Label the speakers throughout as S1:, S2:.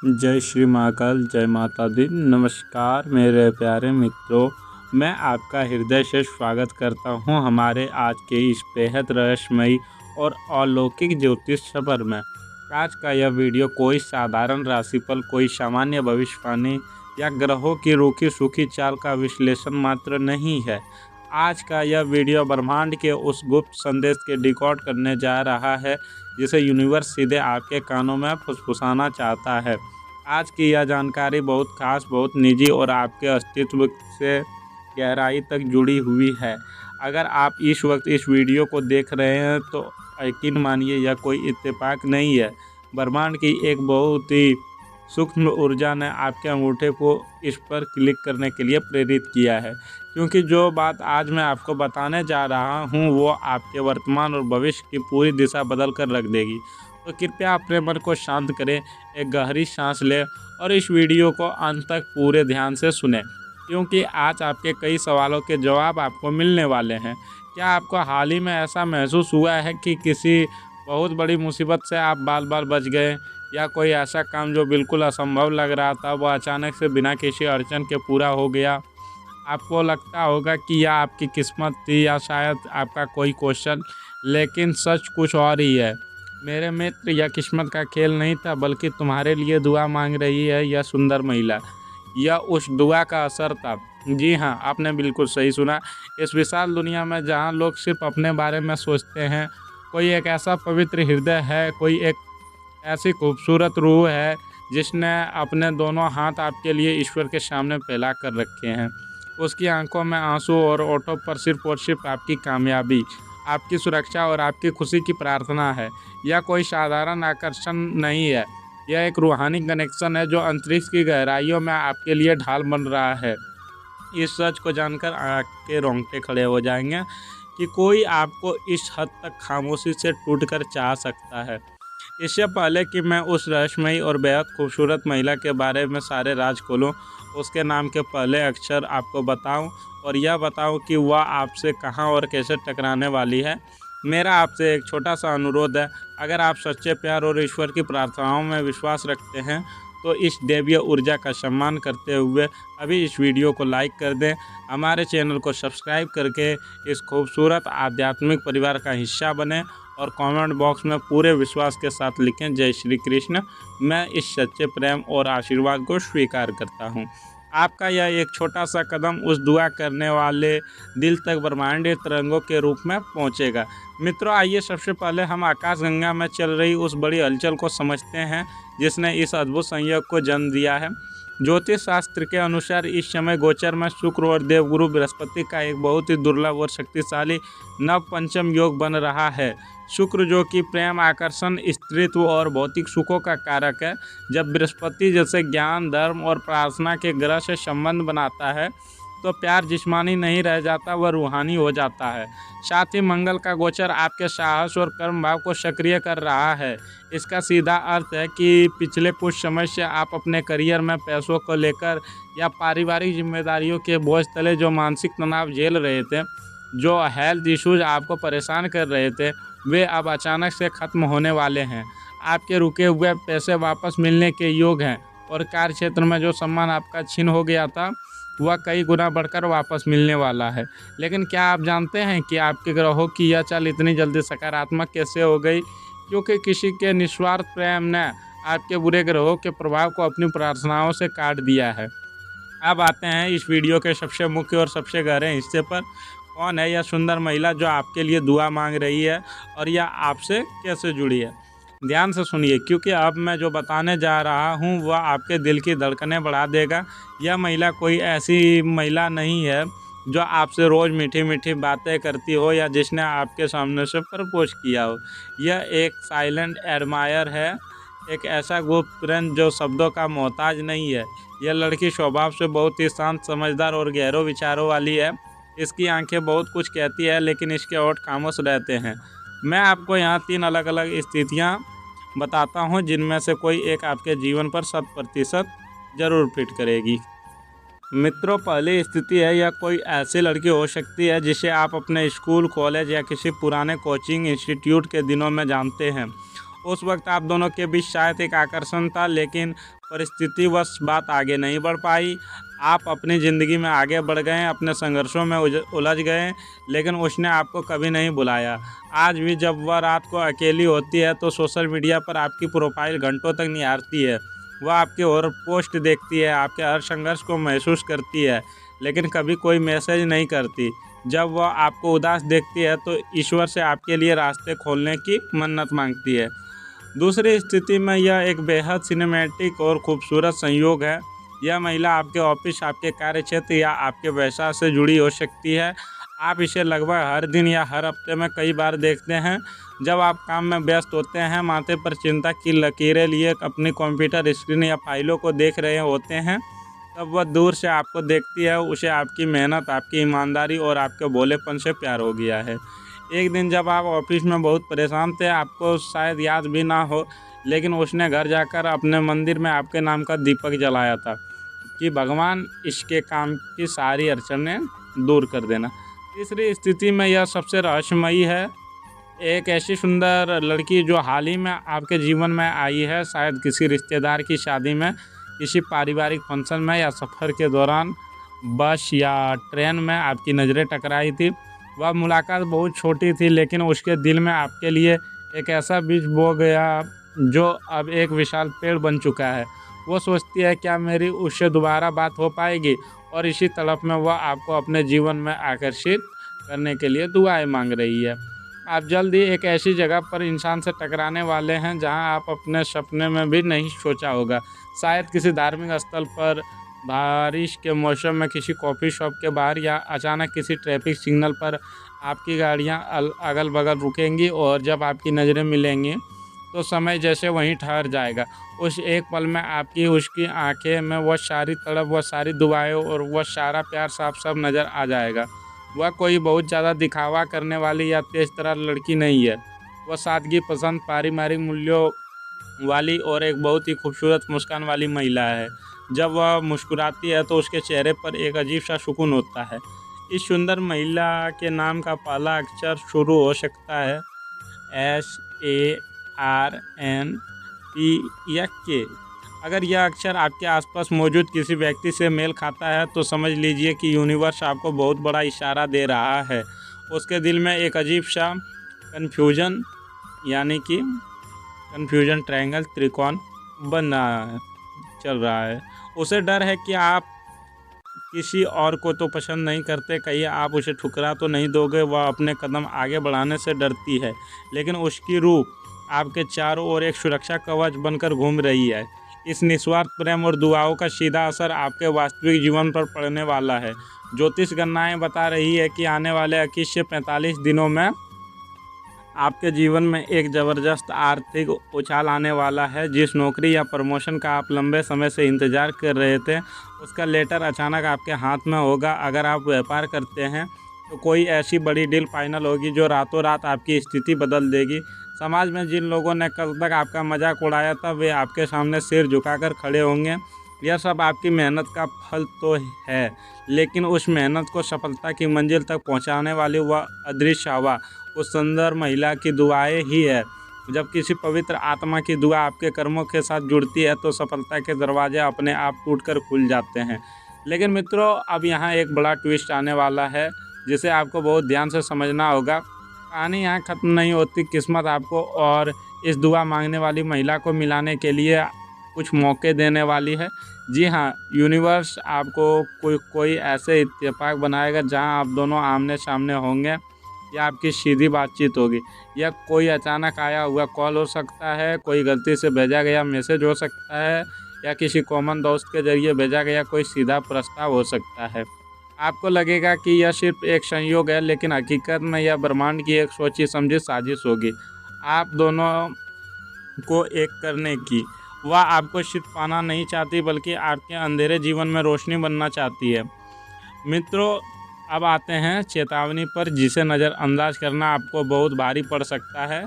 S1: जय श्री महाकाल, जय माता दी। नमस्कार मेरे प्यारे मित्रों, मैं आपका हृदय से स्वागत करता हूं हमारे आज के इस बेहद रहस्यमयी और अलौकिक ज्योतिष सफर में। आज का यह वीडियो कोई साधारण राशिफल, कोई सामान्य भविष्यवाणी या ग्रहों की रूखी सूखी चाल का विश्लेषण मात्र नहीं है। आज का यह वीडियो ब्रह्मांड के उस गुप्त संदेश के डिकोड करने जा रहा है जिसे यूनिवर्स सीधे आपके कानों में फुसफुसाना चाहता है। आज की यह जानकारी बहुत खास, बहुत निजी और आपके अस्तित्व से गहराई तक जुड़ी हुई है। अगर आप इस वक्त इस वीडियो को देख रहे हैं तो यकीन मानिए यह कोई इत्तेफाक नहीं है। ब्रह्मांड की एक बहुत ही सूक्ष्म ऊर्जा ने आपके अंगूठे को इस पर क्लिक करने के लिए प्रेरित किया है, क्योंकि जो बात आज मैं आपको बताने जा रहा हूँ वो आपके वर्तमान और भविष्य की पूरी दिशा बदल कर रख देगी। तो कृपया अपने मन को शांत करें, एक गहरी सांस लें और इस वीडियो को अंत तक पूरे ध्यान से सुनें, क्योंकि आज आपके कई सवालों के जवाब आपको मिलने वाले हैं। क्या आपको हाल ही में ऐसा महसूस हुआ है कि किसी बहुत बड़ी मुसीबत से आप बाल बाल बच गए, या कोई ऐसा काम जो बिल्कुल असंभव लग रहा था वो अचानक से बिना किसी अड़चन के पूरा हो गया? आपको लगता होगा कि यह आपकी किस्मत थी या शायद आपका कोई क्वेश्चन, लेकिन सच कुछ और ही है। मेरे मित्र, यह किस्मत का खेल नहीं था, बल्कि तुम्हारे लिए दुआ मांग रही है यह सुंदर महिला। यह उस दुआ का असर था। जी हाँ, आपने बिल्कुल सही सुना। इस विशाल दुनिया में जहाँ लोग सिर्फ अपने बारे में सोचते हैं, कोई एक ऐसा पवित्र हृदय है, कोई एक ऐसी खूबसूरत रूह है जिसने अपने दोनों हाथ आपके लिए ईश्वर के सामने फैला कर रखे हैं। उसकी आंखों में आंसू और ओठों पर सिर्फ और सिर्फ आपकी कामयाबी, आपकी सुरक्षा और आपकी खुशी की प्रार्थना है। यह कोई साधारण आकर्षण नहीं है, यह एक रूहानी कनेक्शन है जो अंतरिक्ष की गहराइयों में आपके लिए ढाल बन रहा है। इस सच को जानकर आपके रोंगटे खड़े हो जाएंगे कि कोई आपको इस हद तक खामोशी से टूटकर चाह सकता है। इससे पहले कि मैं उस रहस्यमयी और बेहद खूबसूरत महिला के बारे में सारे राज खोलूं, उसके नाम के पहले अक्षर आपको बताऊं और यह बताऊं कि वह आपसे कहां और कैसे टकराने वाली है। मेरा आपसे एक छोटा सा अनुरोध है, अगर आप सच्चे प्यार और ईश्वर की प्रार्थनाओं में विश्वास रखते हैं तो इस दैवीय ऊर्जा का सम्मान करते हुए अभी इस वीडियो को लाइक कर दें, हमारे चैनल को सब्सक्राइब करके इस खूबसूरत आध्यात्मिक परिवार का हिस्सा बने और कमेंट बॉक्स में पूरे विश्वास के साथ लिखें, जय श्री कृष्ण। मैं इस सच्चे प्रेम और आशीर्वाद को स्वीकार करता हूँ। आपका यह एक छोटा सा कदम उस दुआ करने वाले दिल तक ब्रह्मांडीय तरंगों के रूप में पहुँचेगा। मित्रों, आइए सबसे पहले हम आकाशगंगा में चल रही उस बड़ी हलचल को समझते हैं जिसने इस अद्भुत संयोग को जन्म दिया है। ज्योतिष शास्त्र के अनुसार इस समय गोचर में शुक्र और देवगुरु बृहस्पति का एक बहुत ही दुर्लभ और शक्तिशाली नव पंचम योग बन रहा है। शुक्र जो कि प्रेम, आकर्षण, स्त्रीत्व और भौतिक सुखों का कारक है, जब बृहस्पति जैसे ज्ञान, धर्म और प्रार्थना के ग्रह से संबंध बनाता है तो प्यार जिस्मानी नहीं रह जाता, वह रूहानी हो जाता है। साथ ही मंगल का गोचर आपके साहस और कर्म भाव को सक्रिय कर रहा है। इसका सीधा अर्थ है कि पिछले कुछ समय से आप अपने करियर में पैसों को लेकर या पारिवारिक जिम्मेदारियों के बोझ तले जो मानसिक तनाव झेल रहे थे, जो हेल्थ इश्यूज आपको परेशान कर रहे थे, वे अब अचानक से ख़त्म होने वाले हैं। आपके रुके हुए पैसे वापस मिलने के योग हैं और कार्य क्षेत्र में जो सम्मान आपका छीन हो गया था वह कई गुना बढ़कर वापस मिलने वाला है। लेकिन क्या आप जानते हैं कि आपके ग्रहों की यह चाल इतनी जल्दी सकारात्मक कैसे हो गई? क्योंकि किसी के निस्वार्थ प्रेम ने आपके बुरे ग्रहों के प्रभाव को अपनी प्रार्थनाओं से काट दिया है। अब आते हैं इस वीडियो के सबसे मुख्य और सबसे गहरे हिस्से पर। कौन है यह सुंदर महिला जो आपके लिए दुआ मांग रही है और यह आपसे कैसे जुड़ी है? ध्यान से सुनिए, क्योंकि अब मैं जो बताने जा रहा हूँ वह आपके दिल की धड़कनें बढ़ा देगा। यह महिला कोई ऐसी महिला नहीं है जो आपसे रोज़ मीठी मीठी बातें करती हो या जिसने आपके सामने से प्रपोज किया हो। यह एक साइलेंट एडमायर है, एक ऐसा गुप्त प्रेम जो शब्दों का मोहताज नहीं है। यह लड़की स्वभाव से बहुत ही शांत, समझदार और गहरे विचारों वाली है। इसकी आंखें बहुत कुछ कहती है, लेकिन इसके होंठ खामोश रहते हैं। मैं आपको यहाँ 3 अलग अलग स्थितियाँ बताता हूँ जिनमें से कोई एक आपके जीवन पर 100% ज़रूर फिट करेगी। मित्रों, पहली स्थिति है, यह कोई ऐसी लड़की हो सकती है जिसे आप अपने स्कूल, कॉलेज या किसी पुराने कोचिंग इंस्टीट्यूट के दिनों में जानते हैं। उस वक्त आप दोनों के बीच शायद एक आकर्षण था, लेकिन परिस्थितिवश बात आगे नहीं बढ़ पाई। आप अपनी ज़िंदगी में आगे बढ़ गए, अपने संघर्षों में उलझ गए, लेकिन उसने आपको कभी नहीं बुलाया। आज भी जब वह रात को अकेली होती है तो सोशल मीडिया पर आपकी प्रोफाइल घंटों तक निहारती है। वह आपके और पोस्ट देखती है, आपके हर संघर्ष को महसूस करती है, लेकिन कभी कोई मैसेज नहीं करती। जब वह आपको उदास देखती है तो ईश्वर से आपके लिए रास्ते खोलने की मन्नत मांगती है। दूसरी स्थिति में यह एक बेहद सिनेमैटिक और खूबसूरत संयोग है। यह महिला आपके ऑफिस, आपके कार्यक्षेत्र या आपके व्यवसाय से जुड़ी हो सकती है। आप इसे लगभग हर दिन या हर हफ्ते में कई बार देखते हैं। जब आप काम में व्यस्त होते हैं, माथे पर चिंता की लकीरें लिए अपनी कंप्यूटर स्क्रीन या फाइलों को देख रहे होते हैं, तब वह दूर से आपको देखती है। उसे आपकी मेहनत, आपकी ईमानदारी और आपके भोलेपन से प्यार हो गया है। एक दिन जब आप ऑफिस में बहुत परेशान थे, आपको शायद याद भी ना हो, लेकिन उसने घर जाकर अपने मंदिर में आपके नाम का दीपक जलाया था कि भगवान इसके काम की सारी अड़चनें दूर कर देना। तीसरी स्थिति में यह सबसे रहस्यमयी है। एक ऐसी सुंदर लड़की जो हाल ही में आपके जीवन में आई है, शायद किसी रिश्तेदार की शादी में, किसी पारिवारिक फंक्शन में या सफ़र के दौरान बस या ट्रेन में आपकी नज़रें टकराई थी। वह मुलाकात बहुत छोटी थी, लेकिन उसके दिल में आपके लिए एक ऐसा बीज बो गया जो अब एक विशाल पेड़ बन चुका है। वो सोचती है क्या मेरी उससे दोबारा बात हो पाएगी, और इसी तड़प में वह आपको अपने जीवन में आकर्षित करने के लिए दुआएं मांग रही है। आप जल्द ही एक ऐसी जगह पर इंसान से टकराने वाले हैं जहां आप अपने सपने में भी नहीं सोचा होगा। शायद किसी धार्मिक स्थल पर, बारिश के मौसम में किसी कॉफ़ी शॉप के बाहर, या अचानक किसी ट्रैफिक सिग्नल पर आपकी गाड़ियां अगल बगल रुकेंगी, और जब आपकी नज़रें मिलेंगी तो समय जैसे वहीं ठहर जाएगा। उस एक पल में आपकी उसकी आंखें में वह सारी तड़प, वह सारी दुआएं और वह सारा प्यार साफ साफ नज़र आ जाएगा। वह कोई बहुत ज़्यादा दिखावा करने वाली या तेज तरह लड़की नहीं है। वह सादगी पसंद, पारिवारिक मूल्यों वाली और एक बहुत ही खूबसूरत मुस्कान वाली महिला है। जब वह मुस्कुराती है तो उसके चेहरे पर एक अजीब सा सुकून होता है। इस सुंदर महिला के नाम का पहला अक्षर शुरू हो सकता है SARNP या K। अगर यह अक्षर आपके आसपास मौजूद किसी व्यक्ति से मेल खाता है तो समझ लीजिए कि यूनिवर्स आपको बहुत बड़ा इशारा दे रहा है। उसके दिल में एक अजीब सा कन्फ्यूजन, यानी कि कन्फ्यूजन ट्रायंगल, त्रिकोण बन रहा है, चल रहा है। उसे डर है कि आप किसी और को तो पसंद नहीं करते, कहीं आप उसे ठुकरा तो नहीं दोगे। वह अपने कदम आगे बढ़ाने से डरती है, लेकिन उसकी रूह आपके चारों ओर एक सुरक्षा कवच बनकर घूम रही है। इस निस्वार्थ प्रेम और दुआओं का सीधा असर आपके वास्तविक जीवन पर पड़ने वाला है। ज्योतिष गणनाएं बता रही है कि आने वाले 21 से 45 दिनों में आपके जीवन में एक ज़बरदस्त आर्थिक उछाल आने वाला है। जिस नौकरी या प्रमोशन का आप लंबे समय से इंतज़ार कर रहे थे, उसका लेटर अचानक आपके हाथ में होगा। अगर आप व्यापार करते हैं तो कोई ऐसी बड़ी डील फाइनल होगी जो रातों रात आपकी स्थिति बदल देगी। समाज में जिन लोगों ने कल तक आपका मजाक उड़ाया था, वे आपके सामने सिर झुकाकर खड़े होंगे। यह सब आपकी मेहनत का फल तो है, लेकिन उस मेहनत को सफलता की मंजिल तक पहुंचाने वाली वह अदृश्य हवा, उस सुंदर महिला की दुआएं ही है। जब किसी पवित्र आत्मा की दुआ आपके कर्मों के साथ जुड़ती है तो सफलता के दरवाजे अपने आप टूटकर खुल जाते हैं। लेकिन मित्रों, अब यहाँ एक बड़ा ट्विस्ट आने वाला है जिसे आपको बहुत ध्यान से समझना होगा। कहानी यहाँ ख़त्म नहीं होती। किस्मत आपको और इस दुआ मांगने वाली महिला को मिलाने के लिए कुछ मौके देने वाली है। जी हाँ, यूनिवर्स आपको कोई ऐसे इत्तेफाक बनाएगा जहाँ आप दोनों आमने सामने होंगे, या आपकी सीधी बातचीत होगी, या कोई अचानक आया हुआ कॉल हो सकता है, कोई गलती से भेजा गया मैसेज हो सकता है, या किसी कॉमन दोस्त के जरिए भेजा गया कोई सीधा प्रस्ताव हो सकता है। आपको लगेगा कि यह सिर्फ एक संयोग है, लेकिन हकीकत में यह ब्रह्मांड की एक सोची समझी साजिश होगी आप दोनों को एक करने की। वह आपको सिर्फ पाना नहीं चाहती, बल्कि आपके अंधेरे जीवन में रोशनी बनना चाहती है। मित्रों, अब आते हैं चेतावनी पर, जिसे नज़रअंदाज करना आपको बहुत भारी पड़ सकता है।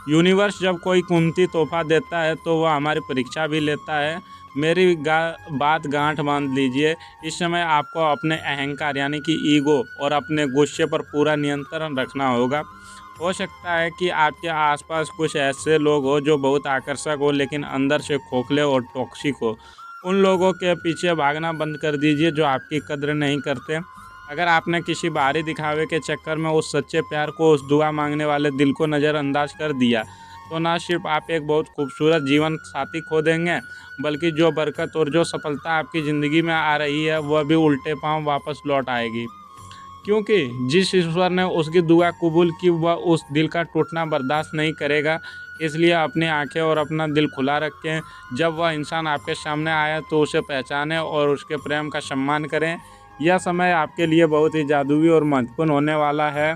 S1: यूनिवर्स जब कोई कीमती तोहफा देता है तो वह हमारी परीक्षा भी लेता है। मेरी बात गांठ बांध लीजिए। इस समय आपको अपने अहंकार, यानी कि ईगो, और अपने गुस्से पर पूरा नियंत्रण रखना होगा। हो सकता है कि आपके आसपास कुछ ऐसे लोग हो जो बहुत आकर्षक हो लेकिन अंदर से खोखले और टॉक्सिक हो। उन लोगों के पीछे भागना बंद कर दीजिए जो आपकी कद्र नहीं करते। अगर आपने किसी बाहरी दिखावे के चक्कर में उस सच्चे प्यार को, उस दुआ मांगने वाले दिल को नज़रअंदाज कर दिया, तो ना सिर्फ आप एक बहुत खूबसूरत जीवन साथी खो देंगे, बल्कि जो बरकत और जो सफलता आपकी ज़िंदगी में आ रही है वह भी उल्टे पाँव वापस लौट आएगी। क्योंकि जिस ईश्वर ने उसकी दुआ कबूल की वह उस दिल का टूटना बर्दाश्त नहीं करेगा। इसलिए अपनी आंखें और अपना दिल खुला रखें। जब वह इंसान आपके सामने आए तो उसे पहचानें और उसके प्रेम का सम्मान करें। यह समय आपके लिए बहुत ही जादुई और महत्वपूर्ण होने वाला है।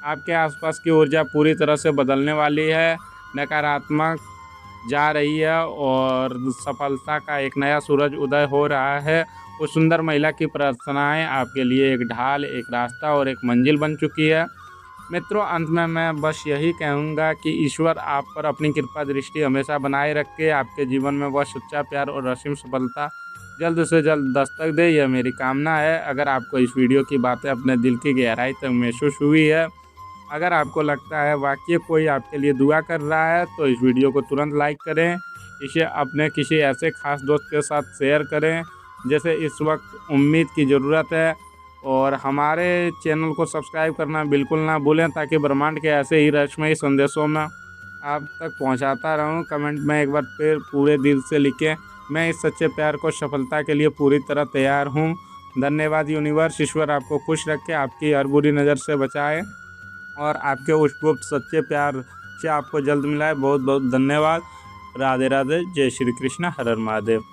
S1: आपके आसपास की ऊर्जा पूरी तरह से बदलने वाली है। नकारात्मक जा रही है और सफलता का एक नया सूरज उदय हो रहा है। उस सुंदर महिला की प्रार्थनाएं आपके लिए एक ढाल, एक रास्ता और एक मंजिल बन चुकी है। मित्रों, अंत में मैं बस यही कहूँगा कि ईश्वर आप पर अपनी कृपा दृष्टि हमेशा बनाए रखे। आपके जीवन में वह सच्चा प्यार और असीम सफलता जल्द से जल्द दस्तक दे, यह मेरी कामना है। अगर आपको इस वीडियो की बातें अपने दिल की गहराई तक महसूस हुई है, अगर आपको लगता है वाकई कोई आपके लिए दुआ कर रहा है, तो इस वीडियो को तुरंत लाइक करें। इसे अपने किसी ऐसे खास दोस्त के साथ शेयर करें जैसे इस वक्त उम्मीद की ज़रूरत है। और हमारे चैनल को सब्सक्राइब करना बिल्कुल ना भूलें, ताकि ब्रह्मांड के ऐसे ही रहस्यमयी संदेशों में आप तक पहुंचाता रहूं। कमेंट में एक बार फिर पूरे दिल से लिखें, मैं इस सच्चे प्यार को सफलता के लिए पूरी तरह तैयार हूं। धन्यवाद यूनिवर्स। ईश्वर आपको खुश रखे, आपकी हर बुरी नज़र से बचाए और आपके उस गुप्त सच्चे प्यार से आपको जल्द मिलाए। बहुत बहुत धन्यवाद। राधे राधे। जय श्री कृष्ण। हर हर महादेव।